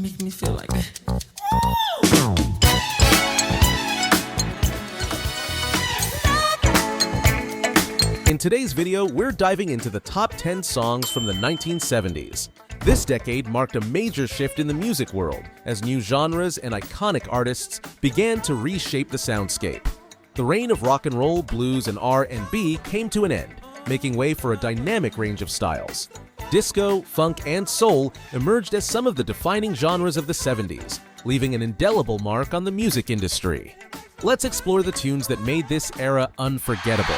make me feel like that. In today's video, we're diving into the top 10 songs from the 1970s. This decade marked a major shift in the music world as new genres and iconic artists began to reshape the soundscape. The reign of rock and roll, blues, and R&B came to an end, making way for a dynamic range of styles. Disco, funk, and soul emerged as some of the defining genres of the 70s, leaving an indelible mark on the music industry. Let's explore the tunes that made this era unforgettable.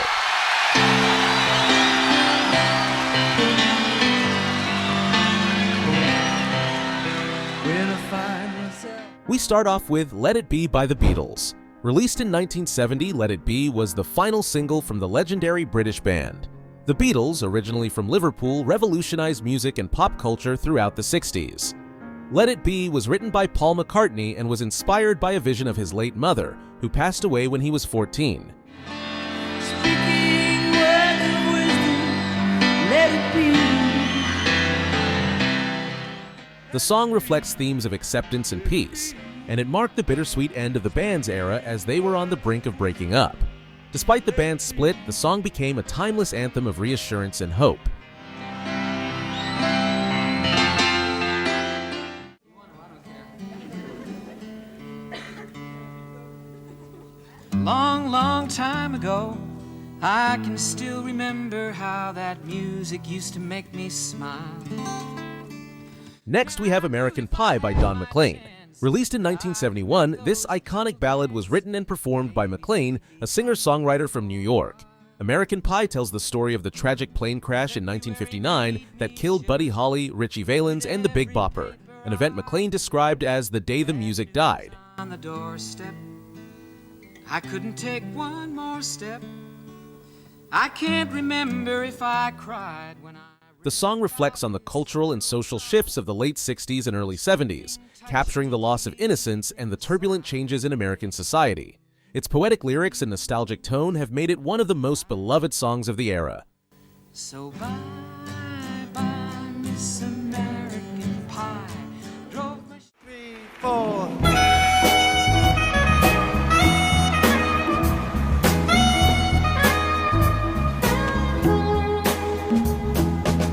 We start off with Let It Be by the Beatles. Released in 1970, Let It Be was the final single from the legendary British band. The Beatles, originally from Liverpool, revolutionized music and pop culture throughout the 60s. Let It Be was written by Paul McCartney and was inspired by a vision of his late mother, who passed away when he was 14. Speaking words of wisdom, let it be. The song reflects themes of acceptance and peace, and it marked the bittersweet end of the band's era as they were on the brink of breaking up. Despite the band's split, the song became a timeless anthem of reassurance and hope. Long, long time ago, I can still remember how that music used to make me smile. Next, we have American Pie by Don McLean. Released in 1971, this iconic ballad was written and performed by McLean, a singer-songwriter from New York. American Pie tells the story of the tragic plane crash in 1959 that killed Buddy Holly, Richie Valens, and the Big Bopper, an event McLean described as the day the music died. On the doorstep, I couldn't take one more step. I can't remember if I cried when I... The song reflects on the cultural and social shifts of the late 60s and early 70s, capturing the loss of innocence and the turbulent changes in American society. Its poetic lyrics and nostalgic tone have made it one of the most beloved songs of the era. So bye, bye, Miss American Pie. Drove my 3, 4.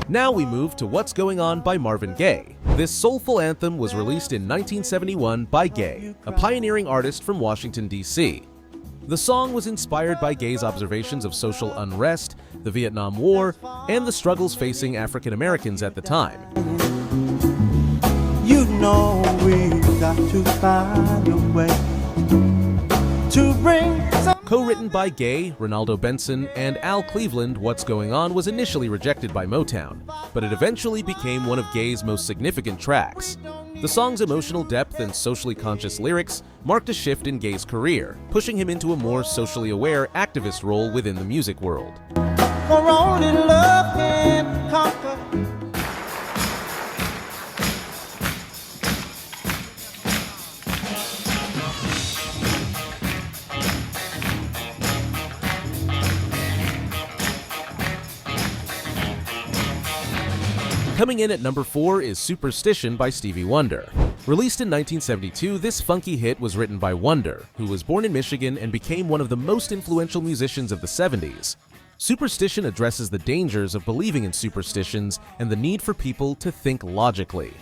Now we move to What's Going On by Marvin Gaye. This soulful anthem was released in 1971 by Gaye, a pioneering artist from Washington, D.C. The song was inspired by Gaye's observations of social unrest, the Vietnam War, and the struggles facing African Americans at the time. You know we've got to find a way to bring some... Co-written by Gaye, Ronaldo Benson, and Al Cleveland, What's Going On was initially rejected by Motown, but it eventually became one of Gaye's most significant tracks. The song's emotional depth and socially conscious lyrics marked a shift in Gaye's career, pushing him into a more socially aware activist role within the music world. For only love can conquer. Coming in at number 4 is Superstition by Stevie Wonder. Released in 1972, this funky hit was written by Wonder, who was born in Michigan and became one of the most influential musicians of the 70s. Superstition addresses the dangers of believing in superstitions and the need for people to think logically.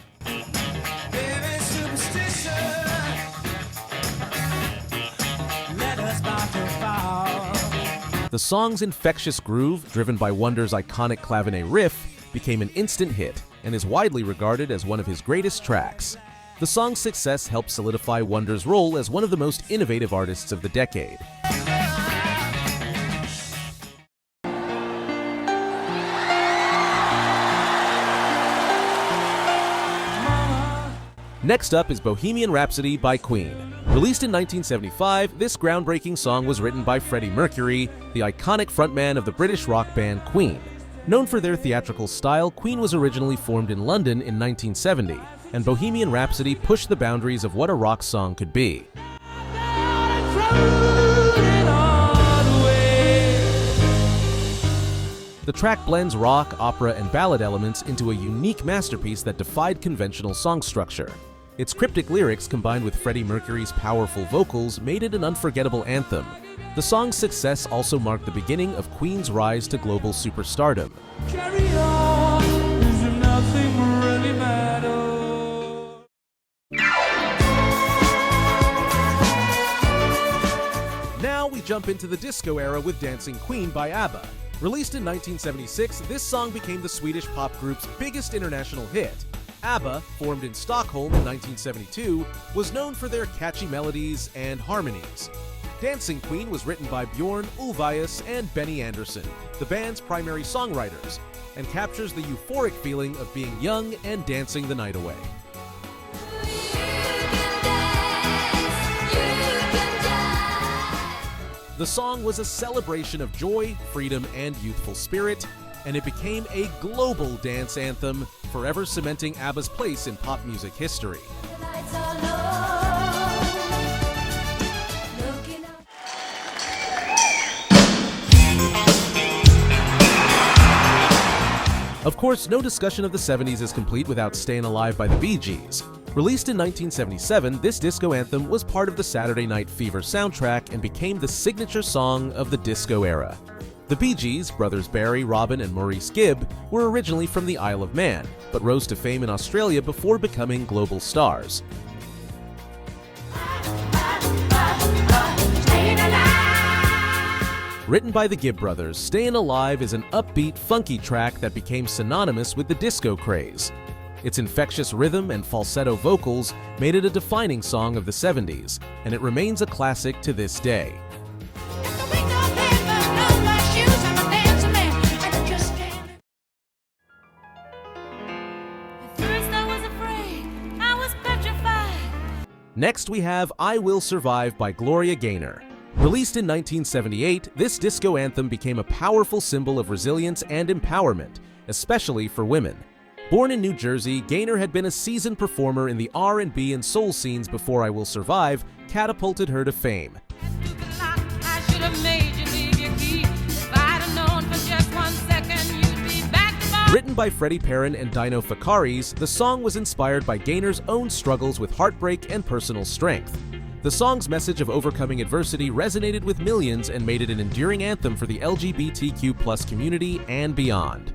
The song's infectious groove, driven by Wonder's iconic clavinet riff, became an instant hit and is widely regarded as one of his greatest tracks. The song's success helped solidify Wonder's role as one of the most innovative artists of the decade. Next up is Bohemian Rhapsody by Queen. Released in 1975, this groundbreaking song was written by Freddie Mercury, the iconic frontman of the British rock band Queen. Known for their theatrical style, Queen was originally formed in London in 1970, and Bohemian Rhapsody pushed the boundaries of what a rock song could be. The track blends rock, opera, and ballad elements into a unique masterpiece that defied conventional song structure. Its cryptic lyrics combined with Freddie Mercury's powerful vocals made it an unforgettable anthem. The song's success also marked the beginning of Queen's rise to global superstardom. Carry on, as if nothing really matters. Now we jump into the disco era with Dancing Queen by ABBA. Released in 1976, this song became the Swedish pop group's biggest international hit. ABBA, formed in Stockholm in 1972, was known for their catchy melodies and harmonies. Dancing Queen was written by Bjorn Ulvaeus and Benny Andersson, the band's primary songwriters, and captures the euphoric feeling of being young and dancing the night away. The song was a celebration of joy, freedom, and youthful spirit, and it became a global dance anthem, forever cementing ABBA's place in pop music history. Of course, no discussion of the 70s is complete without Stayin' Alive by the Bee Gees. Released in 1977, this disco anthem was part of the Saturday Night Fever soundtrack and became the signature song of the disco era. The Bee Gees, brothers Barry, Robin, and Maurice Gibb, were originally from the Isle of Man, but rose to fame in Australia before becoming global stars. Written by the Gibb brothers, Stayin' Alive is an upbeat, funky track that became synonymous with the disco craze. Its infectious rhythm and falsetto vocals made it a defining song of the 70s, and it remains a classic to this day. Next we have I Will Survive by Gloria Gaynor. Released in 1978, this disco anthem became a powerful symbol of resilience and empowerment, especially for women. Born in New Jersey, Gaynor had been a seasoned performer in the R&B and soul scenes before I Will Survive catapulted her to fame. Written by Freddie Perrin and Dino Fakaris, the song was inspired by Gaynor's own struggles with heartbreak and personal strength. The song's message of overcoming adversity resonated with millions and made it an enduring anthem for the LGBTQ+ community and beyond.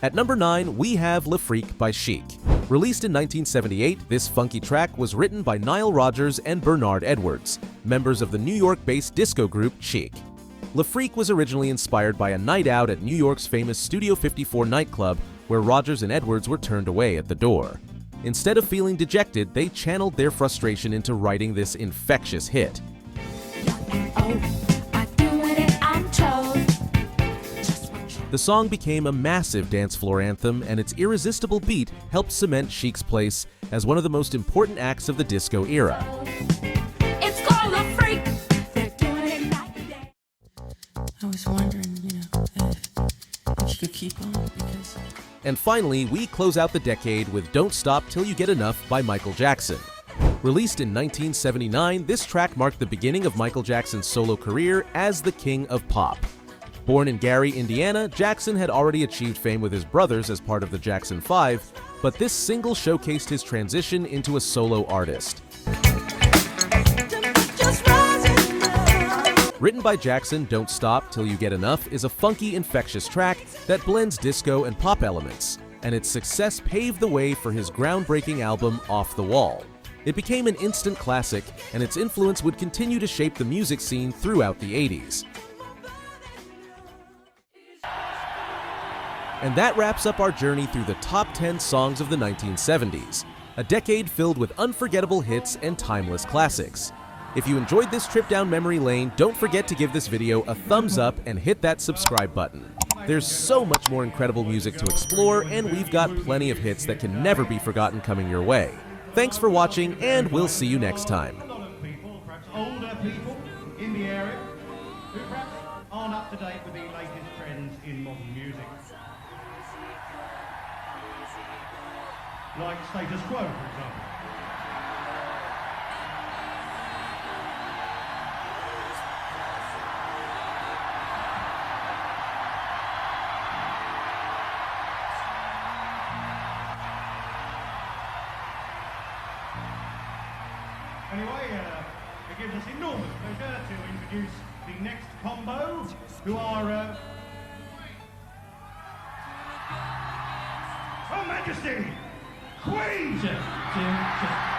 At number 9, we have Le Freak by Chic. Released in 1978, this funky track was written by Nile Rodgers and Bernard Edwards, members of the New York-based disco group Chic. Le Freak was originally inspired by a night out at New York's famous Studio 54 nightclub, where Rodgers and Edwards were turned away at the door. Instead of feeling dejected, they channeled their frustration into writing this infectious hit. The song became a massive dance floor anthem, and its irresistible beat helped cement Chic's place as one of the most important acts of the disco era. It's called a freak. They're doing it night and day. I was wondering, if you could keep on, because... And finally, we close out the decade with Don't Stop Till You Get Enough by Michael Jackson. Released in 1979, this track marked the beginning of Michael Jackson's solo career as the king of pop. Born in Gary, Indiana, Jackson had already achieved fame with his brothers as part of the Jackson 5, but this single showcased his transition into a solo artist. Written by Jackson, Don't Stop Till You Get Enough is a funky, infectious track that blends disco and pop elements, and its success paved the way for his groundbreaking album Off the Wall. It became an instant classic, and its influence would continue to shape the music scene throughout the 80s. And that wraps up our journey through the top 10 songs of the 1970s, a decade filled with unforgettable hits and timeless classics. If you enjoyed this trip down memory lane, don't forget to give this video a thumbs up and hit that subscribe button. There's so much more incredible music to explore, and we've got plenty of hits that can never be forgotten coming your way. Thanks for watching, and we'll see you next time. A lot of people, perhaps older people in the area, who perhaps aren't up to date with the latest trends in modern music. Like Status Quo, for example. Anyway, it gives us enormous pleasure to introduce the next combo, who are Her Majesty, Queen!